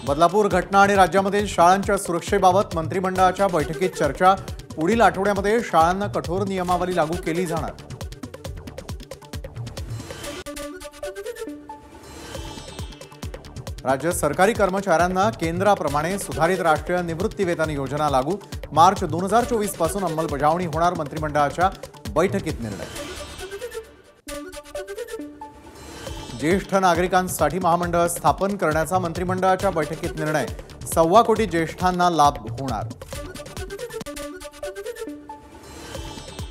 बदलापूर घटना आणि राज्यामधील शाळांच्या सुरक्षेबाबत मंत्रिमंडळाच्या बैठकीत चर्चा। पुढील आठवड्यामध्ये शाळांना कठोर नियमावली लागू केली जाणार। राज्य सरकारी कर्मचाऱ्यांना केंद्राप्रमाणे सुधारित राष्ट्रीय निवृत्तीवेतन योजना लागू। मार्च 2024 पासून अंमलबजावणी होणार। मंत्रिमंडळाच्या बैठकीत निर्णय। ज्येष्ठ नागरिकांसाठी महामंडळ स्थापन करण्याचा मंत्रिमंडळाच्या बैठकीत निर्णय। 1.25 कोटी ज्येष्ठांना लाभ होणार।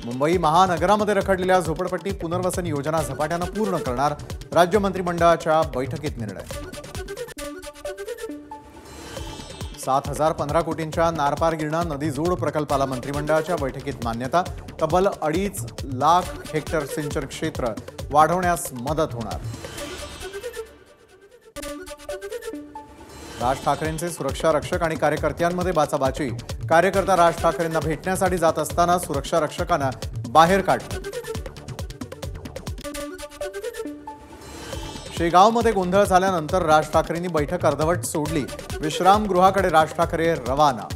मुंबई महानगरामध्ये रखडलेल्या झोपडपट्टी पुनर्वसन योजना झपाट्याने पूर्ण करणार। राज्य मंत्रिमंडळाच्या बैठकीत निर्णय। 7,015 कोटींच्या नारपार गिरणा नदी जोड प्रकल्पाला मंत्रिमंडळाच्या बैठकीत मान्यता। तब्बल 2.5 लाख हेक्टर सिंचन क्षेत्र वाढवण्यास मदत होणार। राज ठाकरेंचे सुरक्षा रक्षक आणि कार्यकर्त्यांमध्ये बाचाबाची। कार्यकर्ता राज ठाकरेंना भेटण्यासाठी जात असताना सुरक्षा रक्षकांना बाहेर काढलं। शेगावमध्ये गोंधळ झाल्यानंतर राज ठाकरेंनी बैठक अर्धवट सोडली। विश्रामगृहाकडे राज ठाकरे रवाना।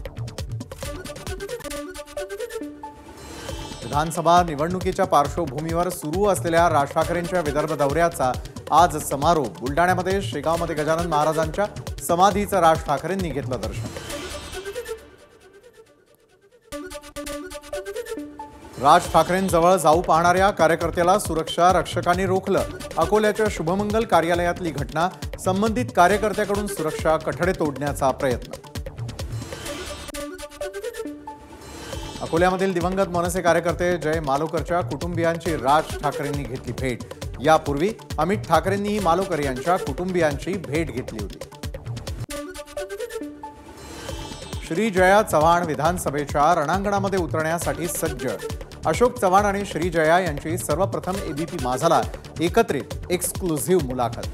विधानसभा निवडणुकीच्या पार्श्वभूमीवर सुरू असलेल्या राज ठाकरेंच्या विदर्भ दौऱ्याचा आज समारोप। बुलडाण्यामध्ये शेगावमध्ये गजानन महाराजांच्या समाधीचं राज ठाकरेंनी घेतलं दर्शन। राज ठाकरेंजवळ जाऊ पाहणाऱ्या कार्यकर्त्याला सुरक्षा रक्षकांनी रोखलं। अकोल्याच्या शुभमंगल कार्यालयातली घटना। संबंधित कार्यकर्त्याकडून सुरक्षा कठडे तोडण्याचा प्रयत्न। अकोल्यामधील दिवंगत मनसे कार्यकर्ते जय मालोकरच्या कुटुंबियांची राज ठाकरेंनी घेतली भेट। यापूर्वी अमित ठाकरेंनीही मालोकर यांच्या कुटुंबियांची भेट घेतली होती। श्रीजया चव्हाण विधानसभेच्या रणांगणामध्ये उतरण्यासाठी सज्ज। अशोक चव्हाण आणि श्रीजया यांची सर्वप्रथम एबीपी माझाला एकत्रित एक्सक्लुझिव्ह मुलाखत।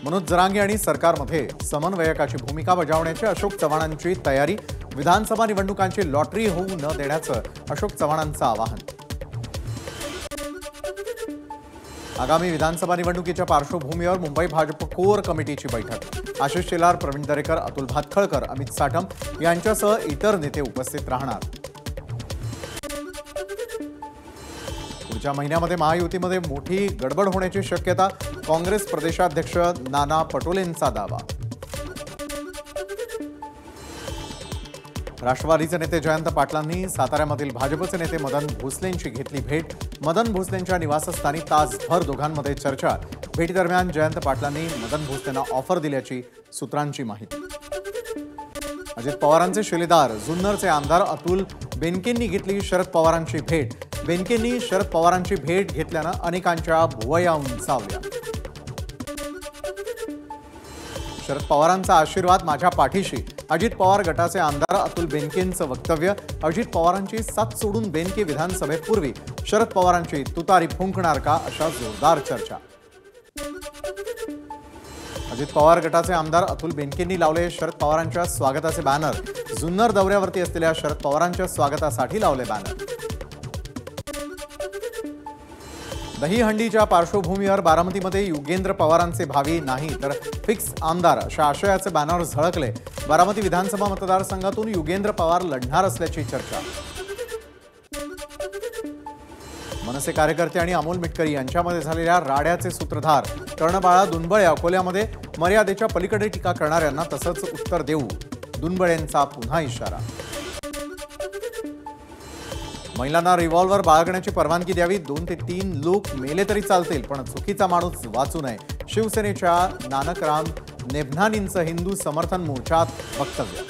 मनोज जरांगे आणि सरकारमध्ये समन्वयकाची भूमिका बजावण्याची अशोक चव्हाणांची तयारी। विधानसभा निवडणुकांची लॉटरी होऊ न देण्याचं अशोक चव्हाणांचं आवाहन। आगामी विधानसभा निवडणुकीच्या पार्श्वभूमीवर मुंबई भाजप कोर कमिटीची बैठक। आशिष शेलार, प्रवीण दरेकर, अतुल भातखळकर, अमित साठम यांच्यासह इतर नेते उपस्थित राहणार। पुढच्या महिन्यामध्ये महायुतीमध्ये मोठी गडबड होण्याची शक्यता। काँग्रेस प्रदेशाध्यक्ष नाना पटोलेंचा दावा। राष्ट्रवादीचे नेते जयंत पाटलांनी साताऱ्यामधील भाजपचे नेते मदन भोसलेंची घेतली भेट। मदन भोसलेंच्या निवासस्थानी तासभर दोघांमध्ये चर्चा। भेटीदरम्यान जयंत पाटलांनी मदन भोसलेंना ऑफर दिल्याची सूत्रांची माहिती। अजित पवारांचे शिलेदार जुन्नरचे आमदार अतुल बेनकेंनी घेतली शरद पवारांची भेट। बेनकेंनी शरद पवारांची भेट घेतल्यानं अनेकांच्या भुवया उंचावल्या। शरद पवारांचा आशीर्वाद माझ्या पाठीशी। अजित पवार गटाचे आमदार अतुल बेनकेंचं वक्तव्य। अजित पवारांची साथ सोडून बेनके विधानसभेपूर्वी शरद पवारांची तुतारी फुंकणार का, अशा जोरदार चर्चा। अजित पवार गटाचे आमदार अतुल बेनकेंनी लावले शरद पवारांच्या स्वागताचे बॅनर। जुन्नर दौऱ्यावरती असलेल्या शरद पवारांच्या स्वागतासाठी लावले बॅनर। दहीहंडीच्या पार्श्वभूमीवर बारामतीमध्ये युगेंद्र पवारांचे भावी नाही तर फिक्स आमदार अशा आशयाचे बॅनर झळकले। बारामती विधानसभा मतदारसंघातून युगेंद्र पवार लढणार असल्याची चर्चा। मनसे कार्यकर्ते आणि अमोल मिटकरी यांच्यामध्ये झालेल्या राड्याचे सूत्रधार कर्णबाळा दुनबळे अकोल्यामध्ये मर्यादेच्या पलीकडे टीका करणाऱ्यांना तसंच उत्तर देऊ, दुनबळेंचा पुन्हा इशारा। महिलांना रिव्हॉल्वर बाळगण्याची परवानगी द्यावी। 2 ते 3 लोक मेले तरी चालतील पण चुकीचा माणूस वाचू नये। शिवसेनेच्या नानकराम नेभनानींचं हिंदू समर्थन मोर्चात वक्तव्य।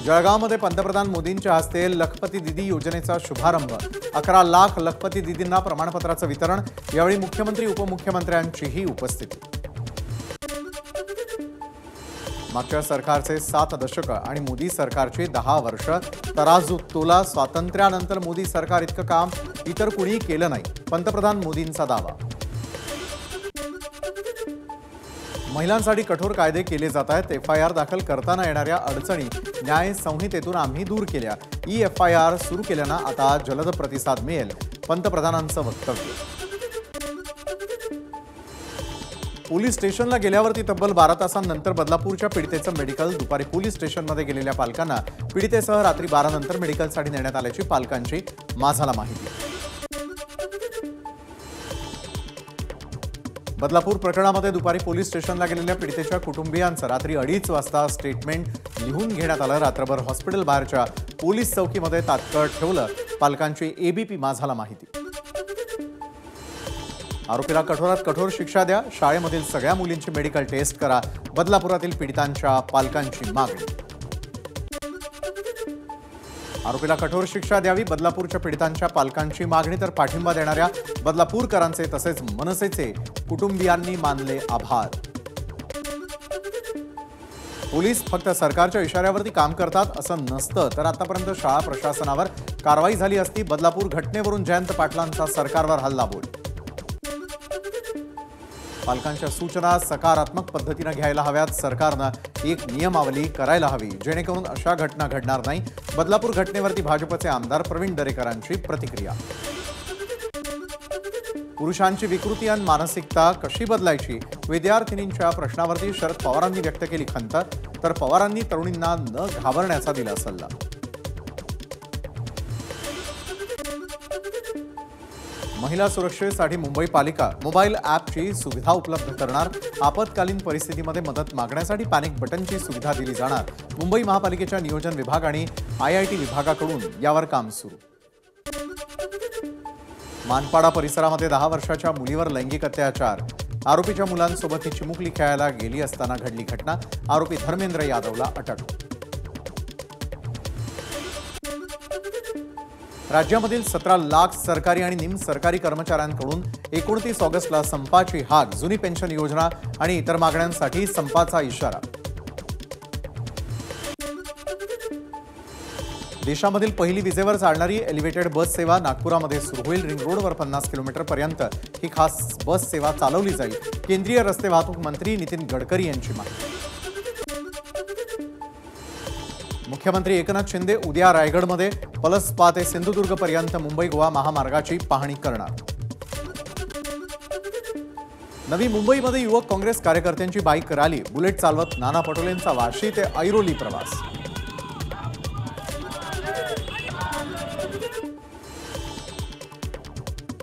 जळगावमध्ये पंतप्रधान मोदींच्या हस्ते लखपती दिदी योजनेचा शुभारंभ। 11 लाख लखपती दिदींना प्रमाणपत्राचं वितरण। यावेळी मुख्यमंत्री उपमुख्यमंत्र्यांचीही उपस्थिती। मागच्या सरकारचे 7 दशक आणि मोदी सरकारची 10 वर्ष। तराजू तोला। स्वातंत्र्यानंतर मोदी सरकार इतकं काम इतर कुणी केलं नाही, पंतप्रधान मोदींचा दावा। महिलांसाठी कठोर कायदे केले जात आहेत। एफआयआर दाखल करताना येणाऱ्या अडचणी न्याय संहितेतून आम्ही दूर केल्या। एफआयआर सुरू केल्यानं आता जलद प्रतिसाद मिळेल, पंतप्रधानांचं वक्तव्य। पोलीस स्टेशनला गेल्यावरती तब्बल 12 तासांनंतर बदलापूरच्या पीडितेचं मेडिकल. दुपारी पोलीस स्टेशनमध्ये गेलेल्या पालकांना पीडितेसह रात्री 12 नंतर मेडिकलसाठी नेण्यात आल्याची पालकांची माझाला माहिती. बदलापूर प्रकरणामध्ये दुपारी पोलीस स्टेशनला गेलेल्या पीडितेच्या कुटुंबियांचं रात्री 2:30 वाजता स्टेटमेंट लिहून घेण्यात आलं. रात्रभर हॉस्पिटल बाहेरच्या पोलीस चौकीमध्ये तात्काळ ठेवलं. पालकांची एबीपी माझाला माहिती. आरोपीला कठोरात कठोर शिक्षा द्या. शाळेमधील सगळ्या मुलींची मेडिकल टेस्ट करा. बदलापुरातील पीडितांच्या पालकांची मागणी. आरोपीला कठोर शिक्षा द्यावी. बदलापूरच्या पीडितांच्या पालकांची मागणी. तर पाठिंबा देणाऱ्या बदलापूरकरांचे तसेच मनसेचे कुटुंबियांनी मानले आभार. पोलीस फक्त सरकारच्या इशाऱ्यावरती काम करतात असं नसतं, तर आतापर्यंत शाळा प्रशासनावर कारवाई झाली असती. बदलापूर घटनेवरून जयंत पाटलांचा सरकारवर हल्लाबोल. पालकांच्या सूचना सकारात्मक पद्धतीने घ्यायला हव्यात. सरकारनं एक नियमावली करायला हवी जेणेकरून अशा घटना घडणार नाही. बदलापूर घटनेवरती भाजपचे आमदार प्रवीण दरेकरांची प्रतिक्रिया. पुरुषांची विकृती आणि मानसिकता कशी बदलायची, विद्यार्थिनींच्या प्रश्नावरती शरद पवारांनी व्यक्त केली खंत. तर पवारांनी तरुणींना न घाबरण्याचा दिला सल्ला. महिला सुरक्षेसाठी मुंबई पालिका मोबाईल ॲपची सुविधा उपलब्ध करणार. आपत्कालीन परिस्थितीमध्ये मदत मागण्यासाठी पॅनिक बटनची सुविधा दिली जाणार. मुंबई महापालिकेच्या नियोजन विभाग आणि IIT विभागाकडून यावर काम सुरू. मानपाडा परिसरामध्ये 10 वर्षाच्या मुलीवर लैंगिक अत्याचार. आरोपीच्या मुलांसोबत ही चिमुकली खेळायला गेली असताना घडली घटना. आरोपी धर्मेंद्र यादवला अटक. राज्यामधील 17 लाख सरकारी आणि निमसरकारी कर्मचाऱ्यांकडून 29 ऑगस्टला संपाची हाक. जुनी पेन्शन योजना आणि इतर मागण्यांसाठी संपाचा इशारा. देशामधील पहिली विजेवर चालणारी एलिव्हेटेड बस सेवा नागपुरामध्ये सुरू होईल. रिंग रोडवर 50 किलोमीटरपर्यंत ही खास बस सेवा चालवली जाईल. केंद्रीय रस्ते वाहतूक मंत्री नितीन गडकरी यांची माहिती. मुख्यमंत्री एकनाथ शिंदे उद्या रायगडमध्ये पलसपा ते सिंधुदुर्गपर्यंत मुंबई गोवा महामार्गाची पाहणी करणार. नवी मुंबईमध्ये युवक काँग्रेस कार्यकर्त्यांची बाईक रॅली. बुलेट चालवत नाना पटोलेंचा वाशी ते ऐरोली प्रवास.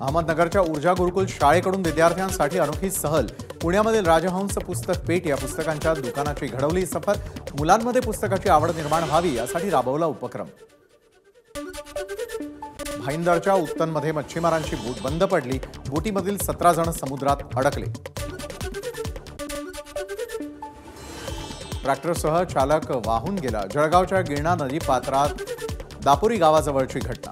अहमदनगरच्या ऊर्जा गुरुकुल शाळेकडून विद्यार्थ्यांसाठी अनोखी सहल. पुण्यामधील राजहंस पुस्तक पेठ या पुस्तकांच्या दुकानाची घडवली सफर. मुलांमध्ये पुस्तकाची आवड निर्माण व्हावी यासाठी राबवला उपक्रम. भाईंदरच्या उत्तनमध्ये मच्छीमारांची बोट बंद पडली. बोटीमधील 17 जण समुद्रात अडकले. ट्रॅक्टरसह चालक वाहून गेला. जळगावच्या गिरणा नदी पात्रात दापोरी गावाजवळची घटना.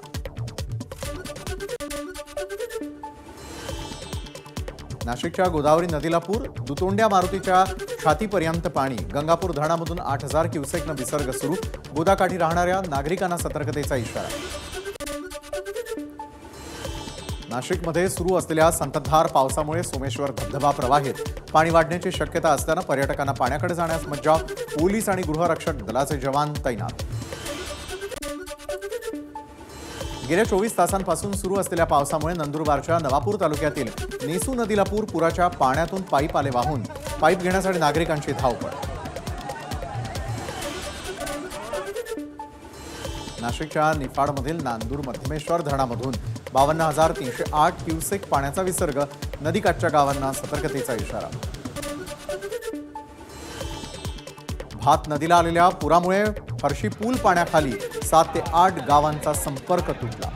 नाशिकच्या गोदावरी नदीला पूर. दुतोंड्या मारुतीच्या छातीपर्यंत पाणी. गंगापूर धरणामधून 8000 क्युसेकनं विसर्ग सुरू. गोदाकाठी राहणाऱ्या नागरिकांना सतर्कतेचा इशारा. नाशिकमध्ये सुरू असलेल्या संततधार पावसामुळे सोमेश्वर धबधबा प्रवाहित. पाणी वाढण्याची शक्यता असताना पर्यटकांना पाण्याकडे जाण्यास मज्जाव. पोलीस आणि गृहरक्षक दलाचे जवान तैनात. गेल्या 24 तासांपासून सुरू असलेल्या पावसामुळे नंदुरबारच्या नवापूर तालुक्यातील नेसू नदीला पूर. पुराच्या पाण्यातून पाईप आले वाहून. पाईप घेण्यासाठी नागरिकांची धावपळ. नाशिकच्या निफाडमधील नांदूर मध्यमेश्वर धरणामधून 52,308 क्युसेक पाण्याचा विसर्ग. नदीकाठच्या गावांना सतर्कतेचा इशारा. भात नदीला आलेल्या पुरामुळे फरशी पूल पाण्याखाली. 7 ते 8 गावांचा संपर्क तुटला.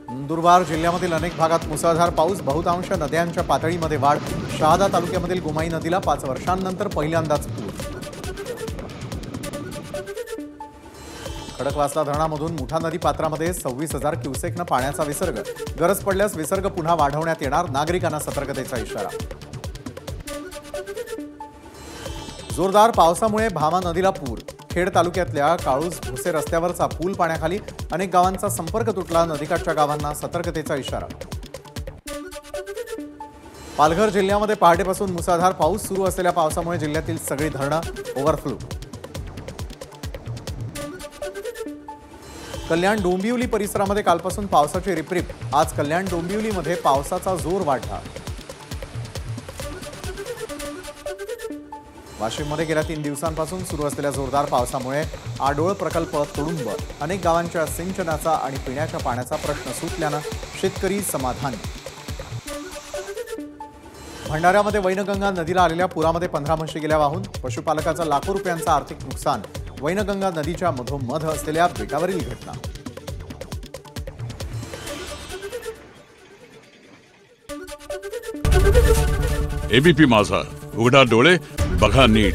नंदुरबार जिल्ह्यामधील अनेक भागात मुसळधार पाऊस. बहुतांश नद्यांच्या पातळीमध्ये वाढ. शहादा तालुक्यामधील गोमाई नदीला 5 वर्षांनंतर पहिल्यांदाच पूर. खडकवासला धरणामधून मुठा नदी पात्रामध्ये 26,000 क्युसेकनं पाण्याचा विसर्ग. गरज पडल्यास विसर्ग पुन्हा वाढवण्यात येणार. नागरिकांना सतर्कतेचा इशारा. जोरदार पावसामुळे भामा नदीला पूर. खेड तालुक्यातल्या काळूस भोसे रस्त्यावरचा पूल पाण्याखाली. अनेक गावांचा संपर्क तुटला. नदीकाठच्या गावांना सतर्कतेचा इशारा. पालघर जिल्ह्यामध्ये पहाटेपासून मुसळधार पाऊस. सुरू असलेल्या पावसामुळे जिल्ह्यातील सगळी धरणं ओव्हरफ्लो. कल्याण डोंबिवली परिसरामध्ये कालपासून पावसाची रिपरिप. आज कल्याण डोंबिवलीमध्ये पावसाचा जोर वाढला. वाशिममध्ये गेल्या 3 दिवसांपासून सुरू असलेल्या जोरदार पावसामुळे आडोळ प्रकल्प तुडुंब, अनेक गावांच्या सिंचनाचा आणि पिण्याच्या पाण्याचा प्रश्न सुटल्यानं शेतकरी समाधानी. भंडाऱ्यामध्ये वैनगंगा नदीला आलेल्या पुरामध्ये 15 म्हशी गेल्या वाहून. पशुपालकाचं लाखो रुपयांचं आर्थिक नुकसान. वैनगंगा नदीच्या मधोमध असलेल्या बेटावरील घटना. एबीपी माझा, उघडा डोळे बघा नीट.